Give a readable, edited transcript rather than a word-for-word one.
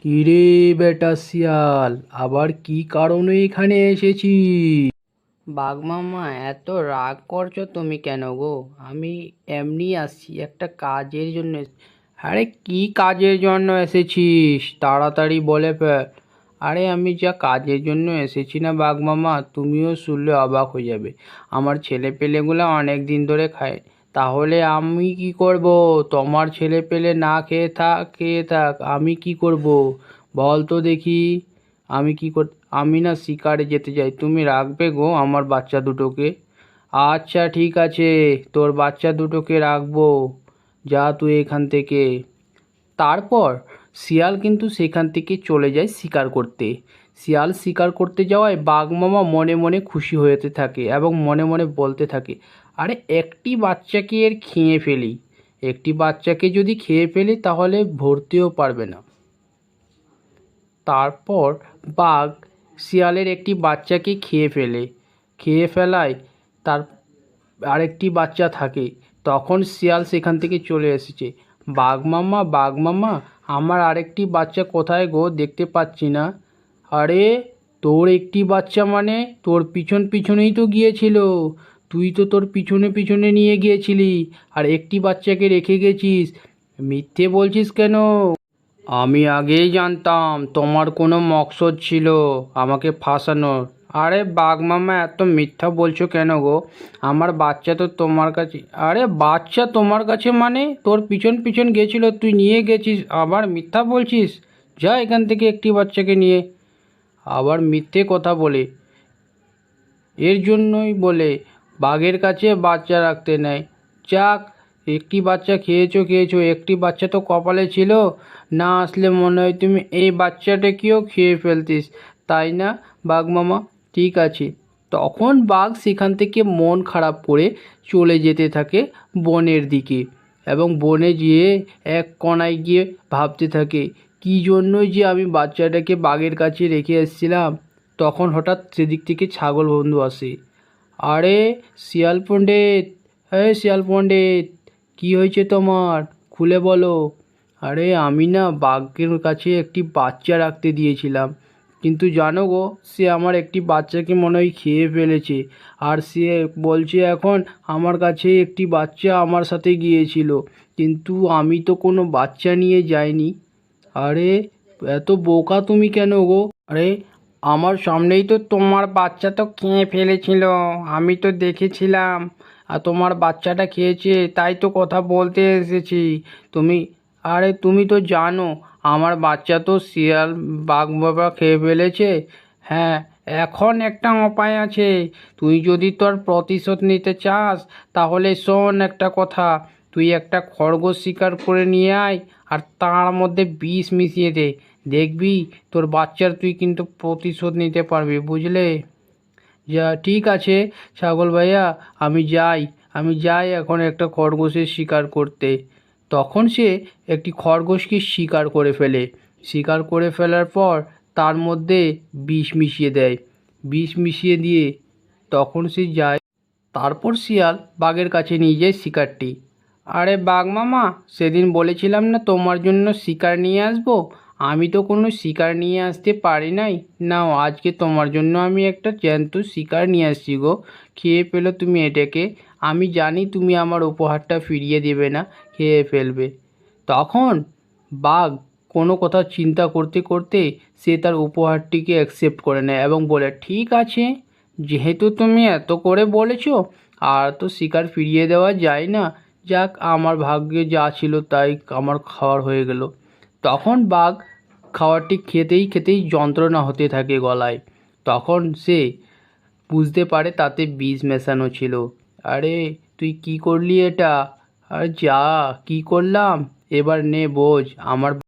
কিরে বেটা শিয়াল, আবার কি কারণে এখানে এসেছিস? বাঘমামা, এত রাগ করছো তুমি কেন গো? আমি এমনি আসছি, একটা কাজের জন্য আরে কি কাজের জন্য এসেছিস, তাড়াতাড়ি বলে ফেল। আরে আমি যা কাজের জন্য এসেছি না বাঘ মামা, তুমিও শুনলে অবাক হয়ে যাবে। আমার ছেলে পেলেগুলো অনেক দিন ধরে খায়। তাহলে আমি কি করব? তোমার ছেলে পেলে না খেয়ে থাক আমি কি করব? বল তো দেখি। আমি কি কর আমি না শিকারে যেতে চাই, তুমি রাখবে গো আমার বাচ্চা দুটোকে? আচ্ছা ঠিক আছে, তোর বাচ্চা দুটোকে রাখবো। যা তুই এখান থেকে। তারপর শিয়াল কিন্তু সেখান থেকে চলে যায় শিকার করতে। শিয়াল শিকার করতে যাওয়ায় বাঘ মামা মনে মনে খুশি হতে থাকে এবং মনে মনে বলতে থাকে, আরে একটি বাচ্চাকে এর খেয়ে ফেলি। একটি বাচ্চাকে যদি খেয়ে ফেলি তাহলে ভরতেও পারবে না। তারপর বাঘ শিয়ালের একটি বাচ্চাকে খেয়ে ফেলে। খেয়ে ফেলায় তার আরেকটি বাচ্চা থাকে। তখন শিয়াল সেখান থেকে চলে এসেছে। বাঘ মামা, আমার আরেকটি বাচ্চা কোথায় গো, দেখতে পাচ্ছি না। আরে তোর একটি বাচ্চা মানে তোর পিছন পিছনেই তো গিয়েছিল। তুই তো তোর পিছনে পিছনে নিয়ে গিয়েছিলি আর একটি বাচ্চাকে রেখে গেছিস। মিথ্যে বলছিস কেন? আমি আগেই জানতাম তোমার কোনো মকসদ ছিল আমাকে ফাঁসানোর। আরে বাঘ মামা, এত মিথ্যা বলছো কেন গো? আমার বাচ্চা তো তোমার কাছে। আরে বাচ্চা তোমার কাছে মানে তোর পিছন পিছন গেছিল, তুই নিয়ে গেছিস, আবার মিথ্যা বলছিস? যা এখান থেকে একটি বাচ্চাকে নিয়ে। আবার মিথ্যে কথা বলে। এর জন্যই বলে বাঘের কাছে বাচ্চা রাখতে নেই। যাক, একটি বাচ্চা খেয়েছো, একটি বাচ্চা তো কপালে ছিল। না আসলে মনে হয় তুমি এই বাচ্চাটাকেও খেয়ে ফেলতিস, তাই না বাঘ মামা? ঠিক আছে। তখন বাঘ সেখান থেকে মন খারাপ করে চলে যেতে থাকে বনের দিকে, এবং বনে গিয়ে এক কোণায় গিয়ে ভাবতে থাকে, কী জন্যই যে আমি বাচ্চাটাকে বাঘের কাছে রেখে এসেছিলাম। তখন হঠাৎ সেদিক থেকে ছাগল বন্ধু আসে। আরে শিয়াল পণ্ডিত, হ্যাঁ শিয়াল পণ্ডিত, কী হয়েছে তোমার, খুলে বলো। আরে আমি না বাঘের কাছে একটি বাচ্চা রাখতে দিয়েছিলাম, কিন্তু জানো গো, সে আমার একটি বাচ্চাকে মনে হয় খেয়ে ফেলেছে। আর সে বলছে এখন আমার কাছে একটি বাচ্চা আমার সাথে গিয়েছিল, কিন্তু আমি তো কোনো বাচ্চা নিয়ে যাইনি। আরে এত বোকা তুমি কেন গো? আরে আমার সামনেই তো তোমার বাচ্চা তো খেয়ে ফেলেছিল, আমি তো দেখেছিলাম। আর তোমার বাচ্চাটা খেয়েছে, তাই তো কথা বলতে এসেছি। তুমি আরে তুমি তো জানো আমার বাচ্চা তো শিয়াল বাঘ বাবা খেয়ে ফেলেছে। হ্যাঁ, এখন একটা উপায় আছে। তুই যদি তোর প্রতিশোধ নিতে চাস তাহলে শোন একটা কথা। তুই একটা খরগোশ শিকার করে নিয়ে আয় আর তার মধ্যে বিষ মিশিয়ে দে। দেখবি তোর বাচ্চার তুই কিন্তু প্রতিশোধ নিতে পারবি, বুঝলে? যা ঠিক আছে ছাগল ভাইয়া, আমি যাই এখন একটা খরগোশের শিকার করতে। তখন সে একটি খরগোশকে শিকার করে ফেলে। শিকার করে ফেলার পর তার মধ্যে বিষ মিশিয়ে দেয়। বিষ মিশিয়ে দিয়ে তখন সে যায়। তারপর শিয়াল বাঘের কাছে নিয়ে যায় শিকারটি। আরে বাঘ মামা, সেদিন বলেছিলাম না তোমার জন্য শিকার নিয়ে আসবো, আমি তো কোনো শিকার নিয়ে আসতে পারি নাই। নাও আজকে তোমার জন্য আমি একটা জ্যান্ত শিকার নিয়ে আসছি গো। খেয়ে ফেলো তুমি এটাকে। আমি জানি তুমি আমার উপহারটা ফিরিয়ে দেবে না, খেয়ে ফেলবে। তখন বাঘ কোনো কথা চিন্তা করতে করতে সে তার উপহারটিকে অ্যাকসেপ্ট করে নেয় এবং বলে, ঠিক আছে, যেহেতু তুমি এত করে বলেছো, আর তো শিকার ফিরিয়ে দেওয়া যায় না। যাক, আমার ভাগ্যে যা ছিল তাই আমার খাওয়ার হয়ে গেল। তখন বাঘ খাবারটি খেতেই খেতেই যন্ত্রণা হতে থাকে গলায়। তখন সে বুঝতে পারে তাতে বিষ মেশানো ছিল। আরে তুই কি করলি এটা? আর যা, কি করলাম, এবার নে বোঝ আমার।